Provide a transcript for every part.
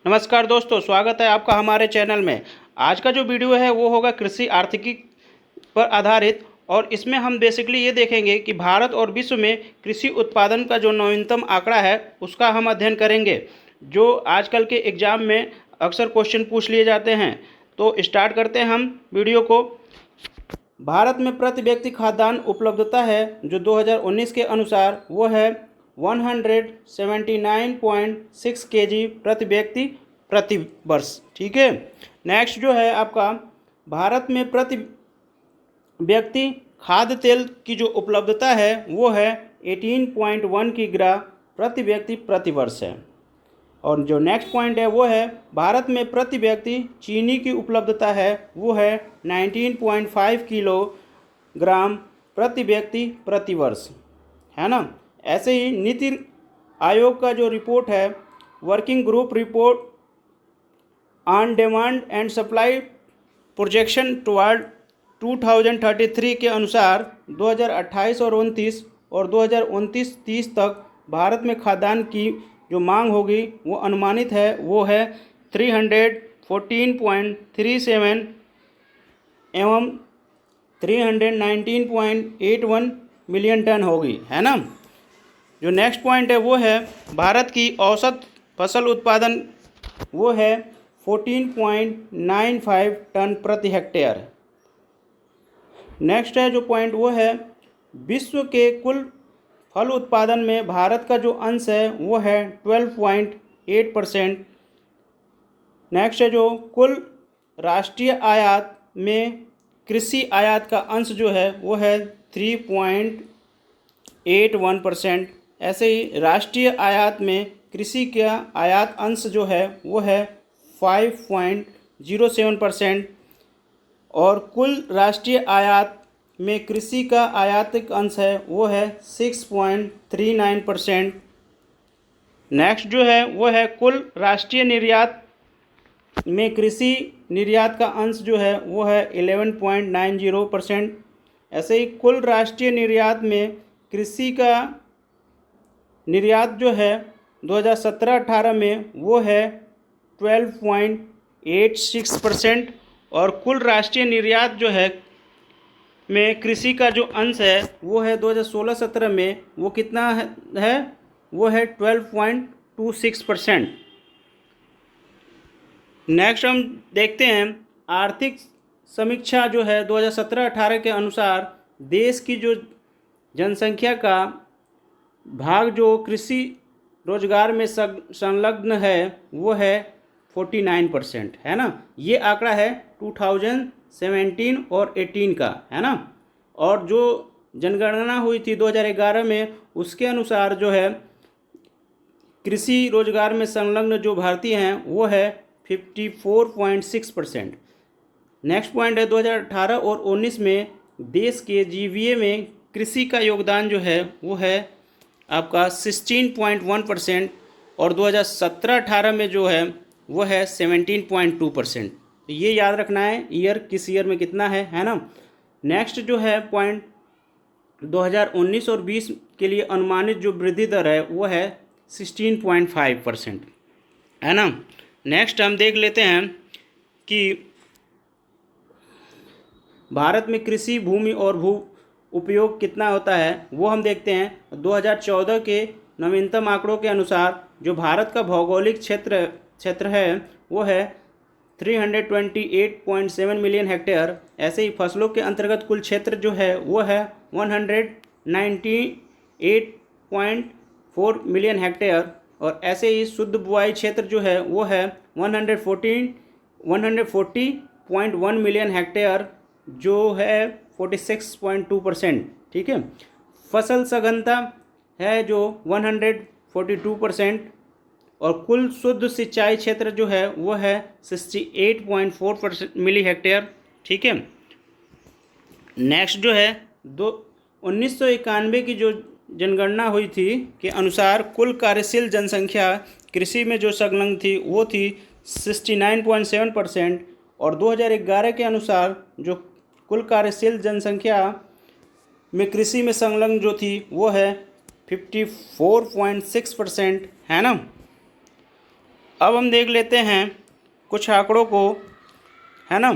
नमस्कार दोस्तों, स्वागत है आपका हमारे चैनल में। आज का जो वीडियो है वो होगा कृषि आर्थिकी पर आधारित। और इसमें हम बेसिकली ये देखेंगे कि भारत और विश्व में कृषि उत्पादन का जो नवीनतम आंकड़ा है उसका हम अध्ययन करेंगे, जो आजकल के एग्ज़ाम में अक्सर क्वेश्चन पूछ लिए जाते हैं। तो स्टार्ट करते हैं हम वीडियो को। भारत में प्रति व्यक्ति खाद्यान्न उपलब्धता है जो 2019 के अनुसार वो है 179.6 केजी प्रति व्यक्ति प्रति वर्ष। ठीक है। नेक्स्ट जो है आपका, भारत में प्रति व्यक्ति खाद्य तेल की जो उपलब्धता है वो है 18.1 किग्रा प्रति व्यक्ति प्रति वर्ष है। और जो नेक्स्ट पॉइंट है वो है, भारत में प्रति व्यक्ति चीनी की उपलब्धता है वो है 19.5 किलोग्राम प्रति व्यक्ति प्रति वर्ष, है ना। ऐसे ही नीति आयोग का जो रिपोर्ट है, working group report on demand and supply projection toward 2033 के अनुसार 2028 और 2029-30 तक भारत में खाद्यान्न की जो मांग होगी वो अनुमानित है वो है 314.37 एवं 319.81 मिलियन टन होगी, है ना। जो नेक्स्ट पॉइंट है वो है, भारत की औसत फसल उत्पादन वो है 14.95 टन प्रति हेक्टेयर। नेक्स्ट है जो पॉइंट वो है, विश्व के कुल फल उत्पादन में भारत का जो अंश है वो है 12.8%। नेक्स्ट है जो कुल राष्ट्रीय आयात में कृषि आयात का अंश जो है वो है 3.81%। ऐसे ही राष्ट्रीय आयात में कृषि का आयात अंश जो है वो है 5.07%। और कुल राष्ट्रीय आयात में कृषि का आयातिक अंश है वो है 6.39%। नेक्स्ट जो है वो है, कुल राष्ट्रीय निर्यात में कृषि निर्यात का अंश जो है वो है 11.90%। ऐसे ही कुल राष्ट्रीय निर्यात में कृषि का निर्यात जो है 2017-18 में वो है 12.86%। और कुल राष्ट्रीय निर्यात जो है में कृषि का जो अंश है वो है 2016-17 में वो कितना है वो है 12.26%। नेक्स्ट हम देखते हैं, आर्थिक समीक्षा जो है 2017-18 के अनुसार देश की जो जनसंख्या का भाग जो कृषि रोजगार में संलग्न है वो है 49%, है ना। ये आंकड़ा है 2017 और 18 का, है ना। और जो जनगणना हुई थी 2011 में उसके अनुसार जो है कृषि रोजगार में संलग्न जो भारतीय हैं वो है 54.6%। नेक्स्ट पॉइंट है, 2018 और 19 में देश के जीडीपी में कृषि का योगदान जो है वो है आपका 16.1%। और 2017-18 में जो है वो है 17.2%। तो ये याद रखना है ईयर किस ईयर में कितना है ना। नेक्स्ट जो है पॉइंट, 2019 और 20 के लिए अनुमानित जो वृद्धि दर है वो है 16.5%, है ना। नेक्स्ट हम देख लेते हैं कि भारत में कृषि भूमि और भू उपयोग कितना होता है वो हम देखते हैं। 2014 के नवीनतम आंकड़ों के अनुसार जो भारत का भौगोलिक क्षेत्र है वो है 328.7 मिलियन हेक्टेयर। ऐसे ही फसलों के अंतर्गत कुल क्षेत्र जो है वो है 198.4 मिलियन हेक्टेयर। और ऐसे ही शुद्ध बुआई क्षेत्र जो है वो है 140.1 मिलियन हेक्टेयर, जो है 46.2%। ठीक है। फसल सघनता है जो 142%। और कुल शुद्ध सिंचाई क्षेत्र जो है वो है 68.4 मिली हेक्टेयर। ठीक है। नेक्स्ट जो है 1991 की जो जनगणना हुई थी के अनुसार कुल कार्यशील जनसंख्या कृषि में जो संलग्न थी वो थी 69.7%। और 2011 के अनुसार जो कुल कार्यशील जनसंख्या में कृषि में संलग्न जो थी वो है 54.6%, है ना। अब हम देख लेते हैं कुछ आंकड़ों को, है ना।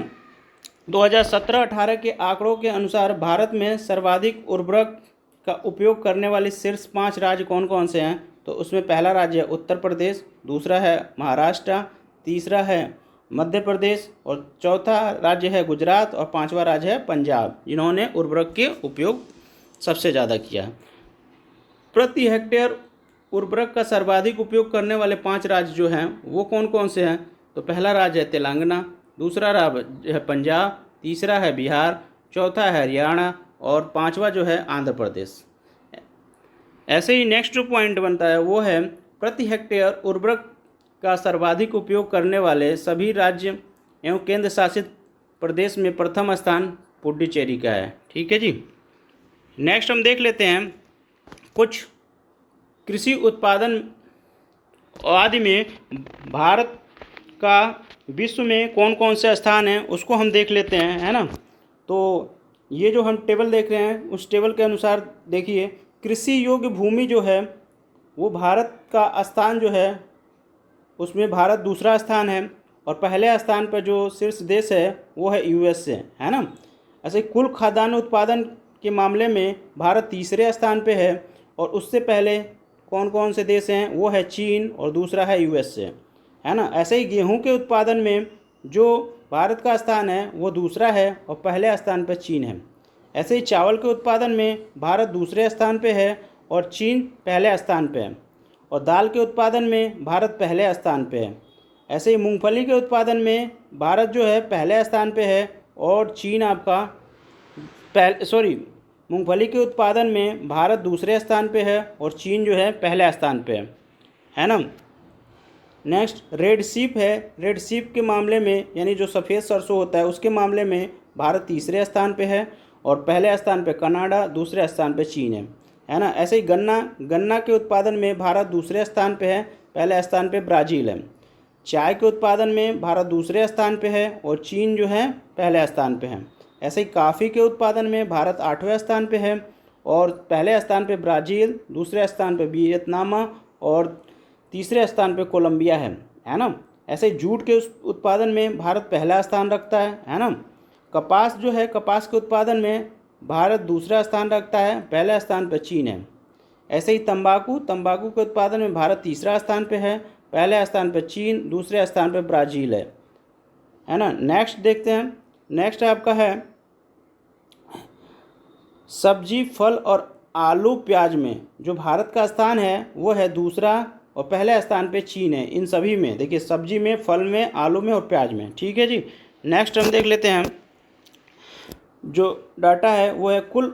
2017-18 के आंकड़ों के अनुसार भारत में सर्वाधिक उर्वरक का उपयोग करने वाले शीर्ष 5 राज्य कौन कौन से हैं? तो उसमें पहला राज्य है उत्तर प्रदेश, दूसरा है महाराष्ट्र, तीसरा है मध्य प्रदेश और चौथा राज्य है गुजरात और पांचवा राज्य है पंजाब, जिन्होंने उर्वरक के उपयोग सबसे ज़्यादा किया है। प्रति हेक्टेयर उर्वरक का सर्वाधिक उपयोग करने वाले 5 राज्य जो हैं वो कौन कौन से हैं? तो पहला राज्य है तेलंगाना, दूसरा राज्य है पंजाब, तीसरा है बिहार, चौथा है हरियाणा और पांचवा जो है आंध्र प्रदेश। ऐसे ही नेक्स्ट जो पॉइंट बनता है वो है प्रति हेक्टेयर उर्वरक का सर्वाधिक उपयोग करने वाले सभी राज्य एवं केंद्र शासित प्रदेश में प्रथम स्थान पुडुचेरी का है। ठीक है जी। नेक्स्ट हम देख लेते हैं कुछ कृषि उत्पादन आदि में भारत का विश्व में कौन कौन से स्थान हैं उसको हम देख लेते हैं, है ना। तो ये जो हम टेबल देख रहे हैं उस टेबल के अनुसार देखिए, कृषि योग्य भूमि जो है वो भारत का स्थान जो है उसमें भारत दूसरा स्थान है और पहले स्थान पर जो शीर्ष देश है वो है यूएसए, है ना। ऐसे कुल खाद्यान्न उत्पादन के मामले में भारत तीसरे स्थान पे है और उससे पहले कौन कौन से देश हैं वो है चीन और दूसरा है यूएसए, है ना। ऐसे ही गेहूं के उत्पादन में जो भारत का स्थान है वो दूसरा है और पहले स्थान पर चीन है। ऐसे ही चावल के उत्पादन में भारत दूसरे स्थान पे है और चीन पहले स्थान पे है और दाल के उत्पादन में भारत पहले स्थान पे है। ऐसे ही मूंगफली के उत्पादन में भारत जो है पहले स्थान पे है और चीन आपका मूंगफली के उत्पादन में भारत दूसरे स्थान पे है और चीन जो है पहले स्थान पे है ना। नेक्स्ट रेड सीप है। रेड सीप के मामले में यानी जो सफ़ेद सरसों होता है उसके मामले में भारत तीसरे स्थान पे है और पहले स्थान पे कनाडा, दूसरे स्थान पे चीन है ना। ऐसे ही गन्ना के उत्पादन में भारत दूसरे स्थान पे है, पहले स्थान पे ब्राज़ील है। चाय के उत्पादन में भारत दूसरे स्थान पे है और चीन जो है पहले स्थान पे है। ऐसे ही कॉफ़ी के उत्पादन में भारत 8वें स्थान पे है और पहले स्थान पे ब्राज़ील, दूसरे स्थान पे वियतनाम और तीसरे स्थान पे कोलंबिया है ना। ऐसे जूट के उत्पादन में भारत पहला स्थान रखता है ना। कपास जो है, कपास के उत्पादन में भारत दूसरा स्थान रखता है, पहले स्थान पर चीन है। ऐसे ही तंबाकू के उत्पादन में भारत तीसरा स्थान पे है, पहले स्थान पर चीन, दूसरे स्थान पर ब्राज़ील है ना। नेक्स्ट देखते हैं। नेक्स्ट आपका है सब्जी, फल और आलू प्याज में जो भारत का स्थान है वो है दूसरा और पहले स्थान पे चीन है। इन सभी में देखिए, सब्जी में, फल में, आलू में और प्याज में। ठीक है जी। नेक्स्ट हम देख लेते हैं जो डाटा है वो है कुल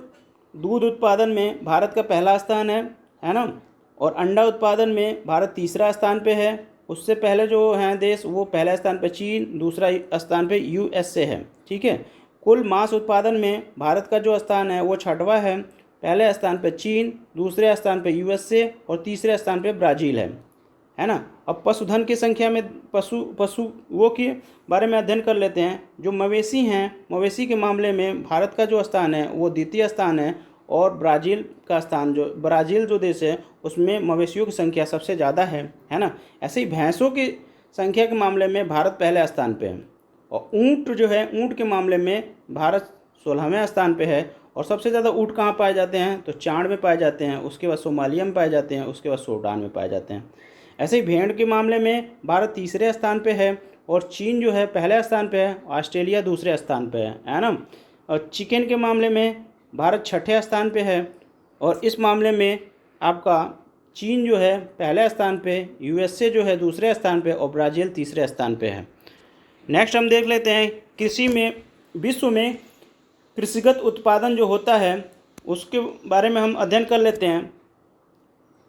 दूध उत्पादन में भारत का पहला स्थान है ना। और अंडा उत्पादन में भारत तीसरा स्थान पे है। उससे पहले जो हैं देश वो पहले स्थान पे चीन, दूसरा स्थान पे यूएसए है। ठीक है। कुल मांस उत्पादन में भारत का जो स्थान है वो 6वां है, पहले स्थान पे चीन, दूसरे स्थान पे यूएसए और तीसरे स्थान पे ब्राज़ील है ना। अब पशुधन की संख्या में पशुओं के बारे में अध्ययन कर लेते हैं। जो मवेशी हैं, मवेशी के मामले में भारत का जो स्थान है वो द्वितीय स्थान है और ब्राज़ील जो देश है उसमें मवेशियों की संख्या सबसे ज़्यादा है ना। ऐसे ही भैंसों की संख्या के मामले में भारत पहले स्थान पे है और ऊँट जो है, ऊँट के मामले में भारत 16वें स्थान पे है। और सबसे ज़्यादा ऊँट कहाँ पाए जाते हैं? तो चाड में पाए जाते हैं, उसके बाद सोमालिया में पाए जाते हैं, उसके बाद सूडान में पाए जाते हैं। ऐसे ही भेड़ के मामले में भारत तीसरे स्थान पे है और चीन जो है पहले स्थान पे है, ऑस्ट्रेलिया दूसरे स्थान पे है ना। और चिकन के मामले में भारत 6ठे स्थान पे है और इस मामले में आपका चीन जो है पहले स्थान पे, यूएसए जो है दूसरे स्थान पे और ब्राज़ील तीसरे स्थान पे है। नेक्स्ट हम देख लेते हैं कृषि में, विश्व में कृषिगत उत्पादन जो होता है उसके बारे में हम अध्ययन कर लेते हैं।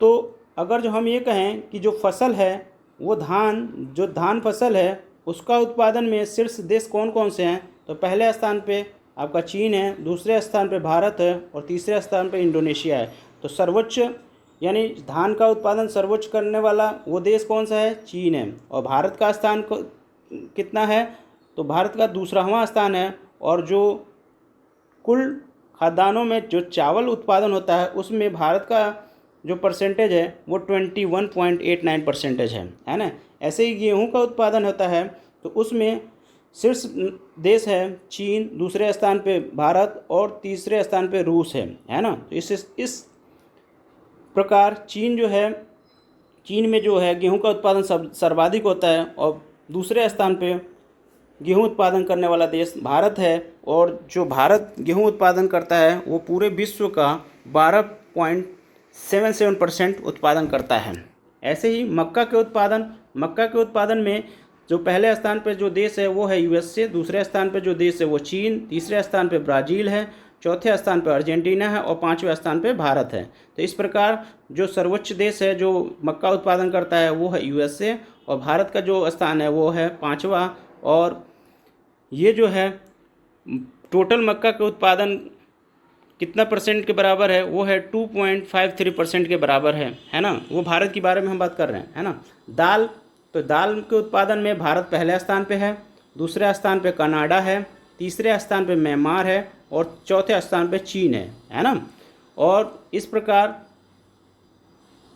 तो अगर जो हम ये कहें कि जो फसल है वो धान फसल है उसका उत्पादन में शीर्ष देश कौन कौन से हैं? तो पहले स्थान पे आपका चीन है, दूसरे स्थान पे भारत है और तीसरे स्थान पे इंडोनेशिया है। तो सर्वोच्च यानी धान का उत्पादन सर्वोच्च करने वाला वो देश कौन सा है? चीन है। और भारत का स्थान कितना है? तो भारत का 2वां स्थान है। और जो कुल खाद्यान्नों में जो चावल उत्पादन होता है उसमें भारत का जो परसेंटेज है वो 21.89% है ना। ऐसे ही गेहूं का उत्पादन होता है तो उसमें शीर्ष देश है चीन, दूसरे स्थान पे भारत और तीसरे स्थान पे रूस है ना। तो इस प्रकार चीन में जो है गेहूं का उत्पादन सर्वाधिक होता है और दूसरे स्थान पे गेहूं उत्पादन करने वाला देश भारत है। और जो भारत गेहूं उत्पादन करता है वो पूरे विश्व का 12.77% उत्पादन करता है। ऐसे ही मक्का के उत्पादन में जो पहले स्थान पर जो देश है वो है यूएसए, दूसरे स्थान पर जो देश है वो चीन, तीसरे स्थान पर ब्राज़ील है, चौथे स्थान पर अर्जेंटीना है और पाँचवें स्थान पर भारत है। तो इस प्रकार जो सर्वोच्च देश है जो मक्का उत्पादन करता है वो है यूएसए और भारत का जो स्थान है वो है पाँचवा। और ये जो है टोटल मक्का का उत्पादन कितना परसेंट के बराबर है वो है 2.53% के बराबर है ना। वो भारत के बारे में हम बात कर रहे हैं, है ना। दाल के उत्पादन में भारत पहले स्थान पे है, दूसरे स्थान पे कनाडा है, तीसरे स्थान पे म्यांमार है और चौथे स्थान पे चीन है ना। और इस प्रकार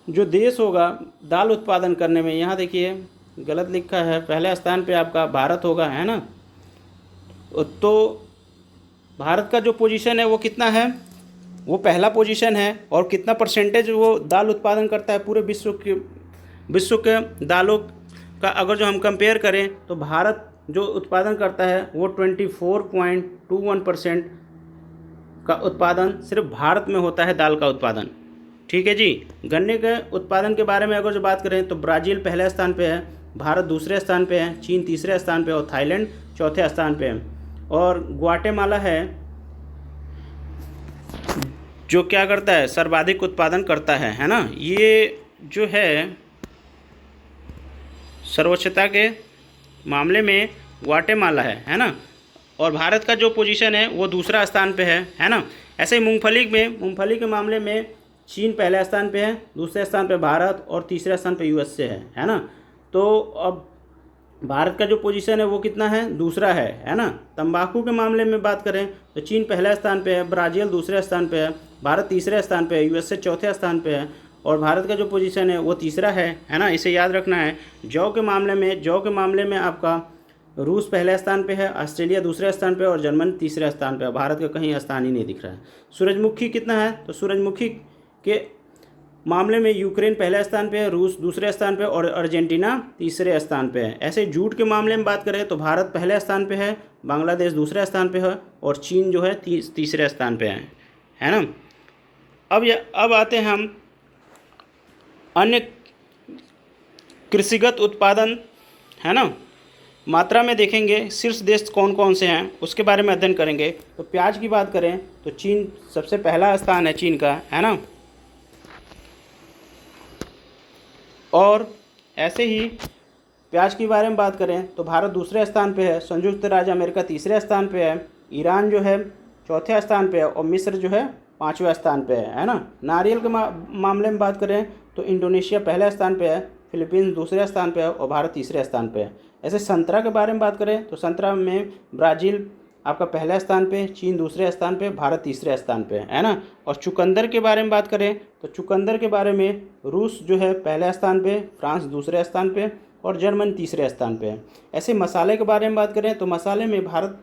जो देश होगा दाल उत्पादन करने में, यहाँ देखिए गलत लिखा है, पहले स्थान पे आपका भारत होगा, है ना। तो भारत का जो पोजीशन है वो कितना है, वो पहला पोजीशन है। और कितना परसेंटेज वो दाल उत्पादन करता है पूरे विश्व के दालों का अगर जो हम कंपेयर करें तो भारत जो उत्पादन करता है वो 24.21% का उत्पादन सिर्फ भारत में होता है, दाल का उत्पादन। ठीक है जी। गन्ने के उत्पादन के बारे में अगर जो बात करें तो ब्राज़ील पहले स्थान पे है, भारत दूसरे स्थान पे है, चीन तीसरे स्थान पे और थाईलैंड चौथे स्थान पे है। और ग्वाटेमाला है जो क्या करता है, सर्वाधिक उत्पादन करता है ना। ये जो है सर्वोच्चता के मामले में ग्वाटेमाला है ना। और भारत का जो पोजीशन है वो दूसरा स्थान पे है ना। ऐसे ही मूंगफली के मामले में चीन पहले स्थान पे है, दूसरे स्थान पे भारत और तीसरे स्थान पे यूएसए है ना। तो अब भारत का जो पोजीशन है वो कितना है, दूसरा है ना। तंबाकू के मामले में बात करें तो चीन पहले स्थान पे है, ब्राज़ील दूसरे स्थान पे है, भारत तीसरे स्थान पे है, यूएसए चौथे स्थान पे है और भारत का जो पोजीशन है वो तीसरा है ना। इसे याद रखना है। जौ के मामले में आपका रूस पहले स्थान पे है, ऑस्ट्रेलिया दूसरे स्थान पे और जर्मनी तीसरे स्थान पे है। भारत का कहीं स्थान ही नहीं दिख रहा है। सूरजमुखी कितना है, तो सूरजमुखी के मामले में यूक्रेन पहले स्थान पे है, रूस दूसरे स्थान पे और अर्जेंटीना तीसरे स्थान पे है। ऐसे जूट के मामले में बात करें तो भारत पहले स्थान पे है, बांग्लादेश दूसरे स्थान पे है और चीन जो है तीसरे स्थान पे है ना। अब आते हैं हम अन्य कृषिगत उत्पादन, है ना, मात्रा में देखेंगे शीर्ष देश कौन कौन से हैं उसके बारे में अध्ययन करेंगे। तो प्याज की बात करें तो चीन सबसे पहला स्थान है चीन का, है ना। और ऐसे ही प्याज के बारे में बात करें तो भारत दूसरे स्थान पे है, संयुक्त राज्य अमेरिका तीसरे स्थान पे है, ईरान जो है चौथे स्थान पे है और मिस्र जो है पाँचवें स्थान पे है ना। नारियल के मामले में बात करें तो इंडोनेशिया पहले स्थान पे है, फिलीपींस दूसरे स्थान पे है और भारत तीसरे स्थान पे है। ऐसे संतरा के बारे में बात करें तो संतरा में ब्राज़ील आपका पहले स्थान पे, चीन दूसरे स्थान पे, भारत तीसरे स्थान पे है ना। और चुकंदर के बारे में बात करें तो चुकंदर के बारे में रूस जो है पहले स्थान पे, फ्रांस दूसरे स्थान पे और जर्मनी तीसरे स्थान पे है। ऐसे मसाले के बारे में बात करें तो मसाले में भारत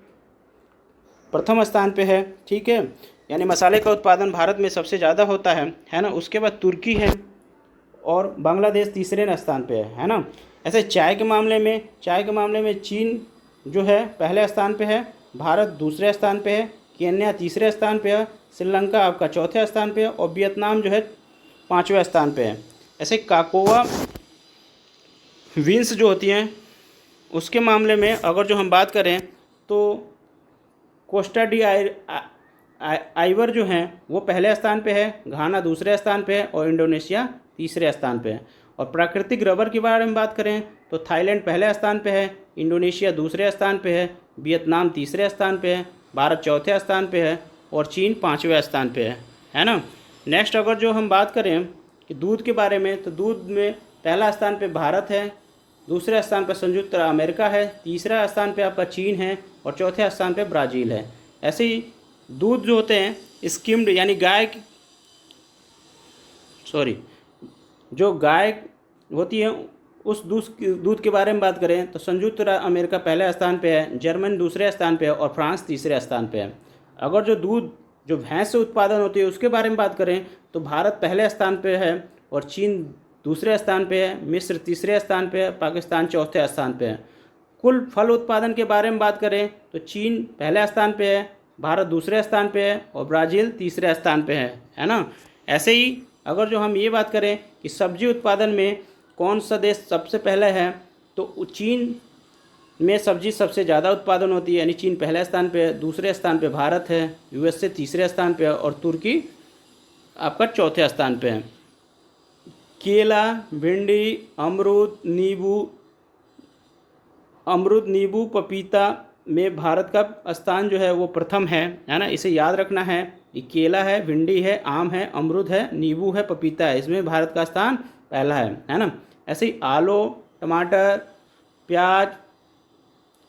प्रथम स्थान पे है, ठीक है, यानी मसाले का उत्पादन भारत में सबसे ज़्यादा होता है ना। उसके बाद तुर्की है और बांग्लादेश तीसरे स्थान पे है ना। ऐसे चाय के मामले में चीन जो है पहले स्थान पे है, भारत दूसरे स्थान पे है, केन्या तीसरे स्थान पे है, श्रीलंका आपका चौथे स्थान पे है और वियतनाम जो है पाँचवें स्थान पे है। ऐसे काकोवा बीन्स जो होती हैं उसके मामले में अगर जो हम बात करें तो कोस्टा डी आइवर जो हैं वो पहले स्थान पे है, घाना दूसरे स्थान पे है और इंडोनेशिया तीसरे स्थान पे है। और प्राकृतिक रबर के बारे में बात करें तो थाईलैंड पहले स्थान पे है, इंडोनेशिया दूसरे स्थान पे है, वियतनाम तीसरे स्थान पे है, भारत चौथे स्थान पे है और चीन पाँचवें स्थान पे है ना। नेक्स्ट अगर जो हम बात करें कि दूध के बारे में तो दूध में पहला स्थान पे भारत है, दूसरे स्थान पे संयुक्त अमेरिका है, तीसरा स्थान पे आपका चीन है और चौथे स्थान पे ब्राज़ील है। ऐसे ही दूध जो होते हैं स्किम्ड यानी जो गाय होती है उस दूध के बारे में बात करें तो संयुक्त अमेरिका पहले स्थान पे है, जर्मनी दूसरे स्थान पे है और फ्रांस तीसरे स्थान पे है। अगर जो दूध जो भैंस से उत्पादन होती है उसके बारे में बात करें तो भारत पहले स्थान पे है और चीन दूसरे स्थान पे है, मिस्र तीसरे स्थान पे है, पाकिस्तान चौथे स्थान पे है। कुल फल उत्पादन के बारे में बात करें तो चीन पहले स्थान पे है, भारत दूसरे स्थान पे है और ब्राज़ील तीसरे स्थान पे है ना। ऐसे ही अगर जो हम ये बात करें कि सब्जी उत्पादन में कौन सा देश सबसे पहले है तो चीन में सब्जी सबसे ज़्यादा उत्पादन होती है, यानी चीन पहले स्थान पे है, दूसरे स्थान पे भारत है, यूएसए तीसरे स्थान पे है और तुर्की आपका चौथे स्थान पे है। केला, भिंडी, अमरूद, नींबू, पपीता में भारत का स्थान जो है वो प्रथम है ना। इसे याद रखना है कि केला है, भिंडी है, आम है, अमरूद है, नींबू है, पपीता है, इसमें भारत का स्थान पहला है ना। ऐसे ही आलू, टमाटर, प्याज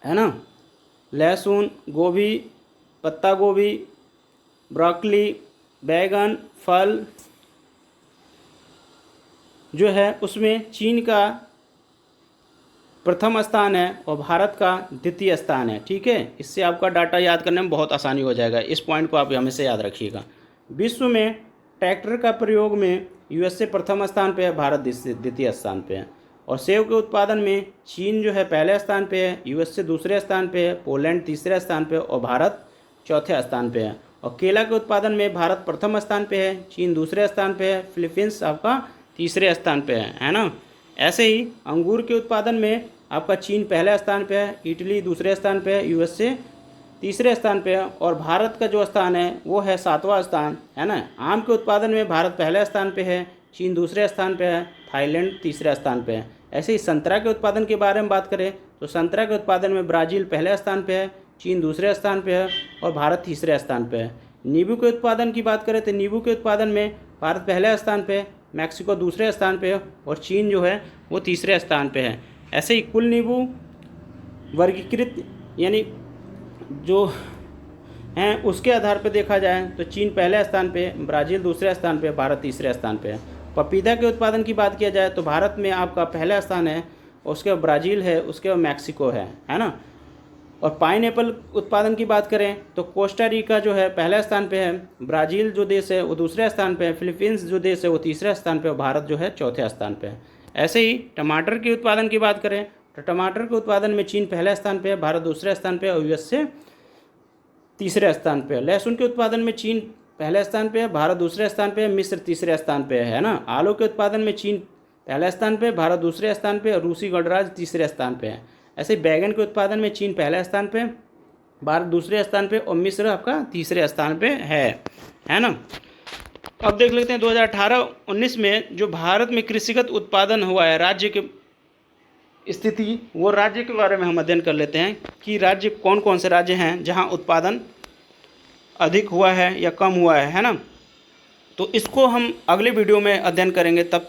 है ना, लहसुन, गोभी, पत्ता गोभी, ब्रोकली, बैगन, फल जो है उसमें चीन का प्रथम स्थान है और भारत का द्वितीय स्थान है। ठीक है, इससे आपका डाटा याद करने में बहुत आसानी हो जाएगा, इस पॉइंट को आप हमेशा याद रखिएगा। विश्व में ट्रैक्टर का प्रयोग में यूएसए प्रथम स्थान पे है, भारत द्वितीय स्थान पे है। और सेब के उत्पादन में चीन जो है पहले स्थान पे है, यूएसए दूसरे स्थान पे है, पोलैंड तीसरे स्थान पे और भारत चौथे स्थान पे है। और केला के उत्पादन में भारत प्रथम स्थान पे है, चीन दूसरे स्थान पे है, फिलीपींस आपका तीसरे स्थान पे है ना। ऐसे ही अंगूर के उत्पादन में आपका चीन पहले स्थान पे है, इटली दूसरे स्थान पे है, यूएसए तीसरे स्थान पे है और भारत का जो स्थान है वो है 7वां स्थान है ना। आम के उत्पादन में भारत पहले स्थान पे है, चीन दूसरे स्थान पे है, थाईलैंड तीसरे स्थान पे है। ऐसे ही संतरा के उत्पादन के बारे में बात करें तो संतरा के उत्पादन में ब्राज़ील पहले स्थान पे है, चीन दूसरे स्थान पे है और भारत तीसरे स्थान पे है। नींबू के उत्पादन की बात करें तो नींबू के उत्पादन में भारत पहले स्थान पे है, मैक्सिको दूसरे स्थान पे है और चीन जो है वो तीसरे स्थान पे है। ऐसे ही कुल नींबू वर्गीकृत यानी जो हैं उसके आधार पर देखा जाए तो चीन पहले स्थान पे, ब्राज़ील दूसरे स्थान पे, भारत तीसरे स्थान पे है। पपीता के उत्पादन की बात किया जाए तो भारत में आपका पहला स्थान है, उसके बाद ब्राज़ील है, उसके बाद मैक्सिको है ना। और पाइनएप्पल उत्पादन की बात करें तो कोस्टा रिका जो है पहले स्थान पे है, ब्राज़ील जो देश है वो दूसरे स्थान पे है, फिलीपींस जो देश है वो तीसरे स्थान पे और भारत जो है चौथे स्थान पे है। ऐसे ही टमाटर के उत्पादन की बात करें तो टमाटर के उत्पादन में चीन पहले स्थान पे है, भारत दूसरे स्थान पे और यूएसए तीसरे स्थान पे है। लहसुन के उत्पादन में चीन पहले स्थान पे है, भारत दूसरे स्थान पे है, मिस्र तीसरे स्थान पे है ना। आलू के उत्पादन में चीन पहले स्थान पे, भारत दूसरे स्थान पे और रूसी गणराज्य तीसरे स्थान पे है। ऐसे बैगन के उत्पादन में चीन पहले स्थान पे, भारत दूसरे स्थान पे और मिस्र आपका तीसरे स्थान पे है ना। अब देख लेते हैं 2018-19 में जो भारत में कृषिगत उत्पादन हुआ है राज्य के स्थिति, वो राज्य के बारे में हम अध्ययन कर लेते हैं कि राज्य कौन कौन से राज्य हैं जहां उत्पादन अधिक हुआ है या कम हुआ है ना। तो इसको हम अगले वीडियो में अध्ययन करेंगे। तब तक